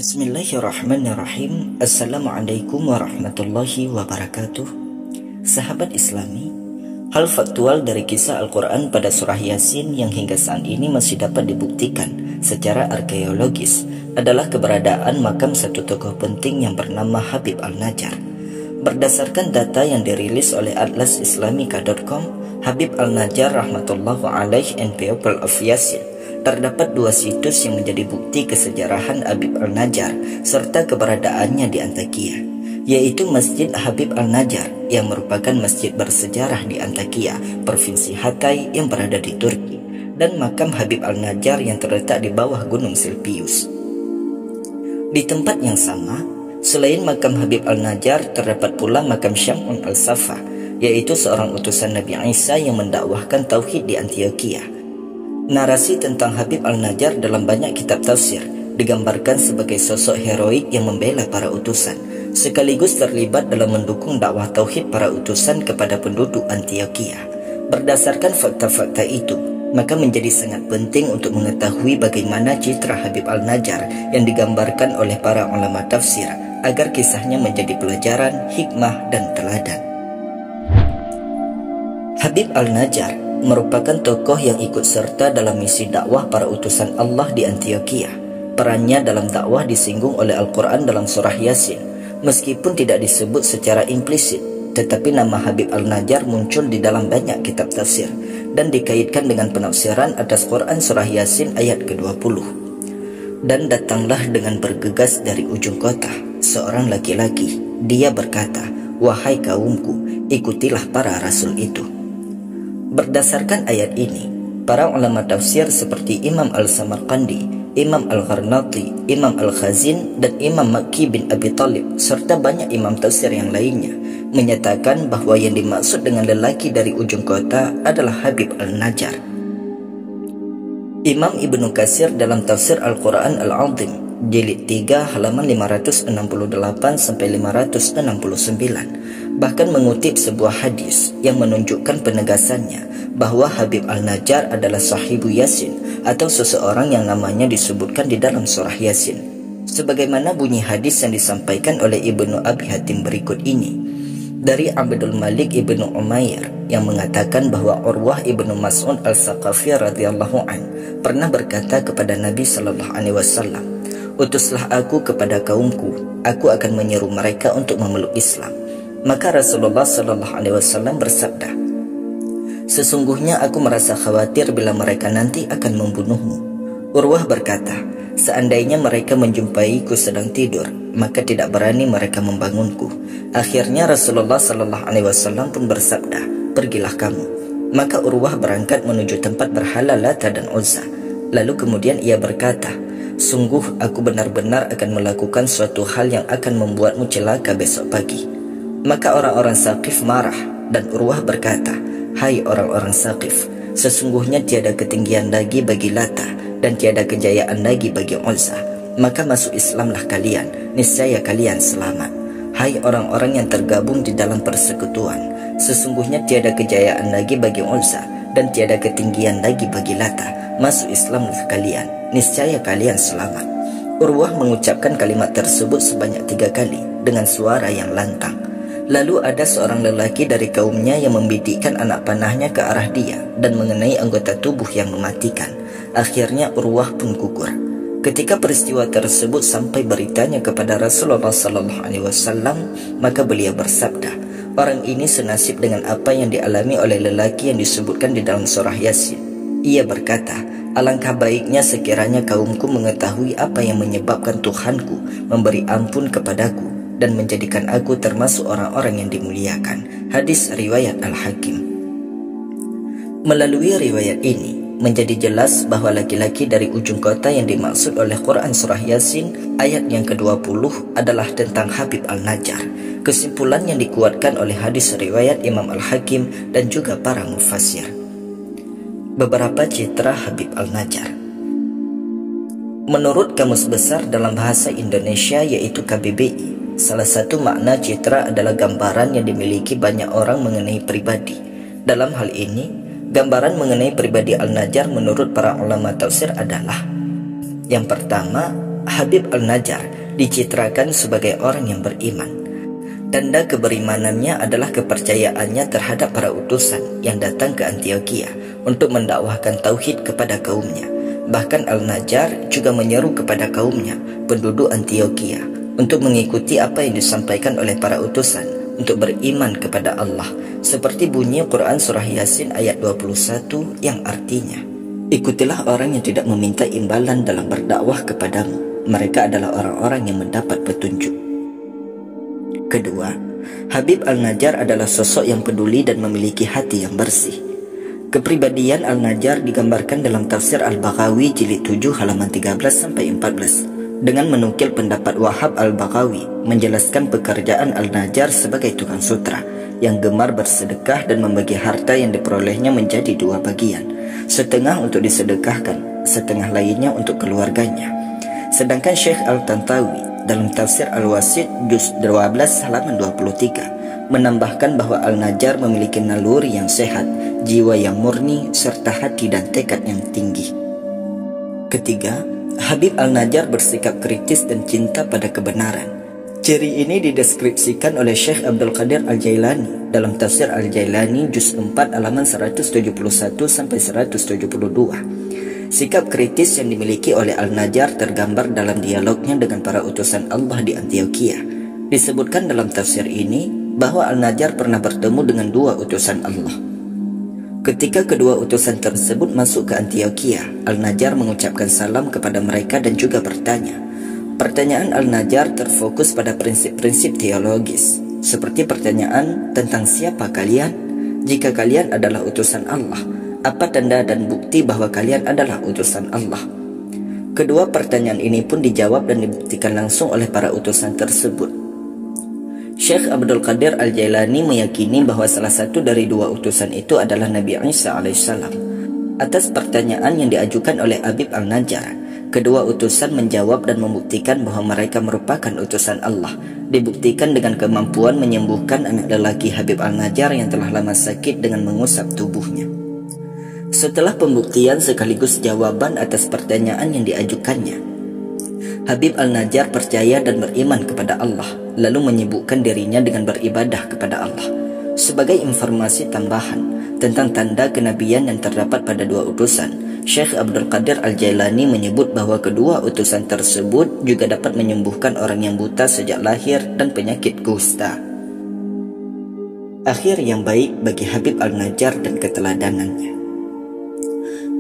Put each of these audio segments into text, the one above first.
Bismillahirrahmanirrahim. Assalamualaikum warahmatullahi wabarakatuh. Sahabat Islami, hal faktual dari kisah Al-Quran pada surah Yasin yang hingga saat ini masih dapat dibuktikan secara arkeologis adalah keberadaan makam satu tokoh penting yang bernama Habib Al-Najjar. Berdasarkan data yang dirilis oleh atlasislamika.com, Habib Al-Najjar rahmatullahu alaih and people of Yasin, terdapat dua situs yang menjadi bukti kesejarahan Habib Al-Najjar serta keberadaannya di Antakya, yaitu Masjid Habib Al-Najjar yang merupakan masjid bersejarah di Antakya, Provinsi Hatay yang berada di Turki, dan makam Habib Al-Najjar yang terletak di bawah Gunung Silpius. Di tempat yang sama, selain makam Habib Al-Najjar, terdapat pula makam Syam'un Al-Safa, yaitu seorang utusan Nabi Isa yang mendakwahkan tauhid di Antioquia. Narasi tentang Habib Al-Najjar dalam banyak kitab tafsir digambarkan sebagai sosok heroik yang membela para utusan, sekaligus terlibat dalam mendukung dakwah tauhid para utusan kepada penduduk Antioquia. Berdasarkan fakta-fakta itu, maka menjadi sangat penting untuk mengetahui bagaimana citra Habib Al-Najjar yang digambarkan oleh para ulama tafsir, agar kisahnya menjadi pelajaran, hikmah, dan teladan. Habib Al-Najjar merupakan tokoh yang ikut serta dalam misi dakwah para utusan Allah di Antioquia. Perannya dalam dakwah disinggung oleh Al-Quran dalam surah Yasin. Meskipun tidak disebut secara implisit, tetapi nama Habib Al-Najjar muncul di dalam banyak kitab tafsir dan dikaitkan dengan penafsiran atas Quran surah Yasin ayat ke-20. Dan datanglah dengan bergegas dari ujung kota seorang laki-laki. Dia berkata, "Wahai kaumku, ikutilah para rasul itu." Berdasarkan ayat ini, para ulama tafsir seperti Imam Al-Samarqandi, Imam Al-Gharnati, Imam Al-Khazin, dan Imam Makki bin Abi Talib, serta banyak imam tafsir yang lainnya, menyatakan bahwa yang dimaksud dengan lelaki dari ujung kota adalah Habib Al-Najjar. Imam Ibnu Katsir dalam tafsir Al-Quran Al-Azim, jilid 3 halaman 568-569, bahkan mengutip sebuah hadis yang menunjukkan penegasannya bahwa Habib Al-Najjar adalah sahibu Yasin atau seseorang yang namanya disebutkan di dalam surah Yasin. Sebagaimana bunyi hadis yang disampaikan oleh Ibnu Abi Hatim berikut ini, dari Abdul Malik Ibnu Umair yang mengatakan bahwa Urwah Ibnu Mas'ud Al-Saqafi radhiyallahu an pernah berkata kepada Nabi sallallahu alaihi wasallam, "Utuslah aku kepada kaumku, aku akan menyeru mereka untuk memeluk Islam." Maka Rasulullah sallallahu alaihi wasallam bersabda, "Sesungguhnya aku merasa khawatir bila mereka nanti akan membunuhmu." Urwah berkata, "Seandainya mereka menjumpaiku sedang tidur, maka tidak berani mereka membangunku." Akhirnya Rasulullah sallallahu alaihi wasallam pun bersabda, "Pergilah kamu." Maka Urwah berangkat menuju tempat berhala Lata dan Uzza. Lalu kemudian ia berkata, "Sungguh aku benar-benar akan melakukan suatu hal yang akan membuatmu celaka besok pagi." Maka orang-orang Saqif marah, dan Urwah berkata, "Hai orang-orang Saqif, sesungguhnya tiada ketinggian lagi bagi Lata dan tiada kejayaan lagi bagi Uzza. Maka masuk Islamlah kalian, niscaya kalian selamat. Hai orang-orang yang tergabung di dalam persekutuan, sesungguhnya tiada kejayaan lagi bagi Uzza dan tiada ketinggian lagi bagi Lata. Masuk Islamlah kalian, niscaya kalian selamat." Urwah mengucapkan kalimat tersebut sebanyak 3 kali dengan suara yang lantang. Lalu ada seorang lelaki dari kaumnya yang membidikkan anak panahnya ke arah dia dan mengenai anggota tubuh yang mematikan. Akhirnya Urwah pun gugur. Ketika peristiwa tersebut sampai beritanya kepada Rasulullah sallallahu alaihi wasallam, maka beliau bersabda, "Orang ini senasib dengan apa yang dialami oleh lelaki yang disebutkan di dalam surah Yasin." Ia berkata, "Alangkah baiknya sekiranya kaumku mengetahui apa yang menyebabkan Tuhanku memberi ampun kepadaku dan menjadikan aku termasuk orang-orang yang dimuliakan." Hadis riwayat Al-Hakim. Melalui riwayat ini menjadi jelas bahwa laki-laki dari ujung kota yang dimaksud oleh Quran surah Yasin ayat yang ke-20 adalah tentang Habib Al-Najjar. Kesimpulan yang dikuatkan oleh hadis riwayat Imam Al-Hakim dan juga para mufassir. Beberapa citra Habib Al-Najjar. Menurut Kamus Besar dalam Bahasa Indonesia yaitu KBBI, salah satu makna citra adalah gambaran yang dimiliki banyak orang mengenai pribadi. Dalam hal ini, gambaran mengenai pribadi Al-Najjar menurut para ulama tafsir adalah: yang pertama, Habib Al-Najjar dicitrakan sebagai orang yang beriman. Tanda keberimanannya adalah kepercayaannya terhadap para utusan yang datang ke Antioquia untuk mendakwahkan tauhid kepada kaumnya. Bahkan Al-Najjar juga menyeru kepada kaumnya, penduduk Antioquia, untuk mengikuti apa yang disampaikan oleh para utusan untuk beriman kepada Allah, seperti bunyi Quran Surah Yasin ayat 21 yang artinya, ikutilah orang yang tidak meminta imbalan dalam berdakwah kepadamu, mereka adalah orang-orang yang mendapat petunjuk. Kedua, Habib Al-Najjar adalah sosok yang peduli dan memiliki hati yang bersih. Kepribadian Al-Najjar digambarkan dalam tafsir Al-Baghawi jilid 7 halaman 13-14 dengan menukil pendapat Wahab Al-Baghawi menjelaskan pekerjaan Al-Najjar sebagai tukang sutra yang gemar bersedekah dan membagi harta yang diperolehnya menjadi dua bagian, setengah untuk disedekahkan, setengah lainnya untuk keluarganya. Sedangkan Syekh Al-Tantawi dalam tafsir Al-Wasit juz 12 halaman 23 menambahkan bahwa Al-Najjar memiliki naluri yang sehat, jiwa yang murni, serta hati dan tekad yang tinggi. Ketiga, Habib Al-Najjar bersikap kritis dan cinta pada kebenaran. Ciri ini dideskripsikan oleh Syekh Abdul Qadir Al-Jailani dalam tafsir Al-Jailani juz 4 halaman 171-172. Sikap kritis yang dimiliki oleh Al-Najjar tergambar dalam dialognya dengan para utusan Allah di Antioquia. Disebutkan dalam tafsir ini bahwa Al-Najjar pernah bertemu dengan dua utusan Allah. Ketika kedua utusan tersebut masuk ke Antioquia, Al-Najjar mengucapkan salam kepada mereka dan juga bertanya. Pertanyaan Al-Najjar terfokus pada prinsip-prinsip teologis, seperti pertanyaan tentang siapa kalian? Jika kalian adalah utusan Allah, apa tanda dan bukti bahwa kalian adalah utusan Allah? Kedua pertanyaan ini pun dijawab dan dibuktikan langsung oleh para utusan tersebut. Syekh Abdul Qadir Al-Jailani meyakini bahwa salah satu dari dua utusan itu adalah Nabi Isa alaihissalam. Atas pertanyaan yang diajukan oleh Habib Al-Najjar, kedua utusan menjawab dan membuktikan bahwa mereka merupakan utusan Allah. Dibuktikan dengan kemampuan menyembuhkan anak lelaki Habib Al-Najjar yang telah lama sakit dengan mengusap tubuhnya. Setelah pembuktian sekaligus jawaban atas pertanyaan yang diajukannya, Habib Al-Najjar percaya dan beriman kepada Allah, lalu menyibukkan dirinya dengan beribadah kepada Allah. Sebagai informasi tambahan tentang tanda kenabian yang terdapat pada dua utusan, Syekh Abdul Qadir Al-Jailani menyebut bahwa kedua utusan tersebut juga dapat menyembuhkan orang yang buta sejak lahir dan penyakit kusta. Akhir yang baik bagi Habib Al-Najjar dan keteladanannya.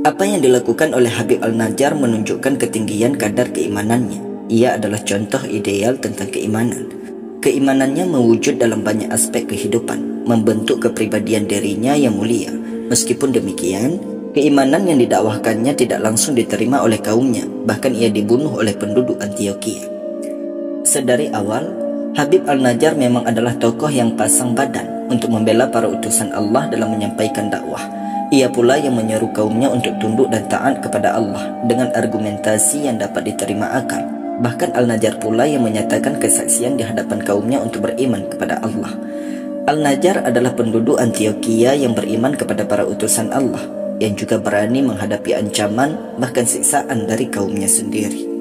Apa yang dilakukan oleh Habib Al-Najjar menunjukkan ketinggian kadar keimanannya. Ia adalah contoh ideal tentang keimanan. Keimanannya mewujud dalam banyak aspek kehidupan, membentuk kepribadian dirinya yang mulia. Meskipun demikian, keimanan yang didakwahkannya tidak langsung diterima oleh kaumnya, bahkan ia dibunuh oleh penduduk Antioquia. Sedari awal, Habib Al-Najjar memang adalah tokoh yang pasang badan untuk membela para utusan Allah dalam menyampaikan dakwah. Ia pula yang menyeru kaumnya untuk tunduk dan taat kepada Allah dengan argumentasi yang dapat diterima akal. Bahkan Al-Najjar pula yang menyatakan kesaksian di hadapan kaumnya untuk beriman kepada Allah. Al-Najjar adalah penduduk Antioquia yang beriman kepada para utusan Allah, yang juga berani menghadapi ancaman bahkan siksaan dari kaumnya sendiri.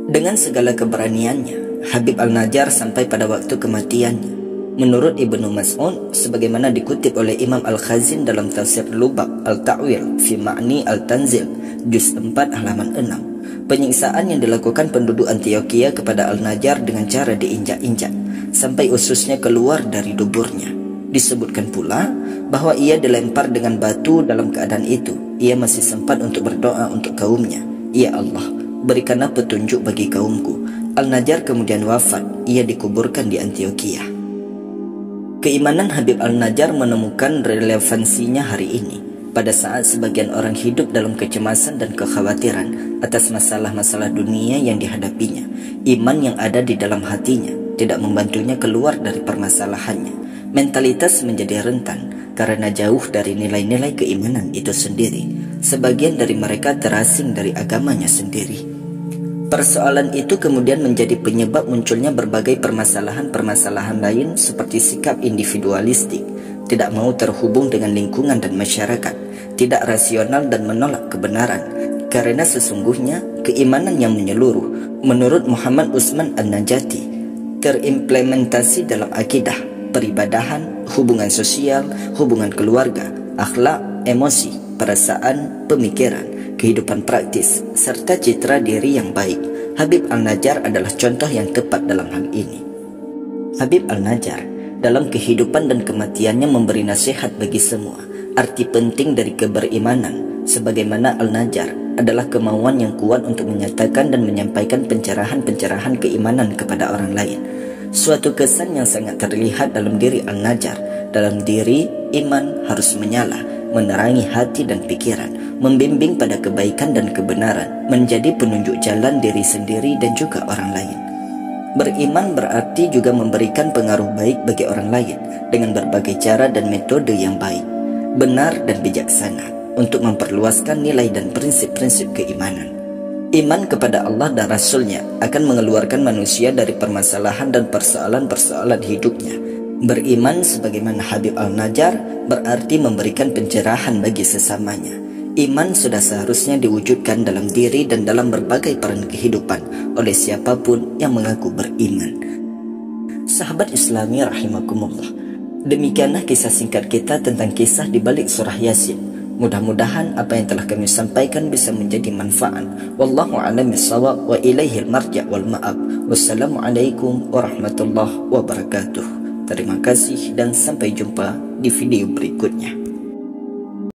Dengan segala keberaniannya, Habib Al-Najjar sampai pada waktu kematiannya. Menurut Ibnu Mas'ud, sebagaimana dikutip oleh Imam Al-Khazin dalam tafsir Lubab Al-Ta'wil fi Ma'ni Al-Tanzil juz 4 halaman 6, penyiksaan yang dilakukan penduduk Antioquia kepada Al-Najjar dengan cara diinjak-injak sampai ususnya keluar dari duburnya. Disebutkan pula bahwa ia dilempar dengan batu. Dalam keadaan itu, ia masih sempat untuk berdoa untuk kaumnya, "Ya Allah, berikanlah petunjuk bagi kaumku." Al-Najjar kemudian wafat. Ia dikuburkan di Antioquia. Keimanan Habib Al-Najjar menemukan relevansinya hari ini pada saat sebagian orang hidup dalam kecemasan dan kekhawatiran atas masalah-masalah dunia yang dihadapinya. Iman yang ada di dalam hatinya tidak membantunya keluar dari permasalahannya. Mentalitas menjadi rentan karena jauh dari nilai-nilai keimanan itu sendiri. Sebagian dari mereka terasing dari agamanya sendiri. Persoalan itu kemudian menjadi penyebab munculnya berbagai permasalahan-permasalahan lain seperti sikap individualistik, tidak mau terhubung dengan lingkungan dan masyarakat, tidak rasional dan menolak kebenaran. Karena sesungguhnya keimanan yang menyeluruh menurut Muhammad Utsman An-Najati terimplementasi dalam akidah, peribadahan, hubungan sosial, hubungan keluarga, akhlak, emosi, perasaan, pemikiran, kehidupan praktis, serta citra diri yang baik. Habib Al-Najjar adalah contoh yang tepat dalam hal ini. Habib Al-Najjar dalam kehidupan dan kematiannya memberi nasihat bagi semua. Arti penting dari keberimanan, sebagaimana Al-Najjar, adalah kemauan yang kuat untuk menyatakan dan menyampaikan pencerahan-pencerahan keimanan kepada orang lain. Suatu kesan yang sangat terlihat dalam diri Al-Najjar. Dalam diri, iman harus menyala, menerangi hati dan pikiran, membimbing pada kebaikan dan kebenaran, menjadi penunjuk jalan diri sendiri dan juga orang lain. Beriman berarti juga memberikan pengaruh baik bagi orang lain dengan berbagai cara dan metode yang baik, benar dan bijaksana untuk memperluaskan nilai dan prinsip-prinsip keimanan. Iman kepada Allah dan Rasul-Nya akan mengeluarkan manusia dari permasalahan dan persoalan-persoalan hidupnya. Beriman sebagaimana Habib Al-Najjar berarti memberikan pencerahan bagi sesamanya. Iman sudah seharusnya diwujudkan dalam diri dan dalam berbagai peran kehidupan oleh siapapun yang mengaku beriman. Sahabat Islami rahimakumullah, demikianlah kisah singkat kita tentang kisah di balik surah Yasin. Mudah-mudahan apa yang telah kami sampaikan bisa menjadi manfaat. Wallahu a'lam bishawab wa ilaihil marja' wal ma'ab. Wassalamualaikum warahmatullahi wabarakatuh. Terima kasih dan sampai jumpa di video berikutnya.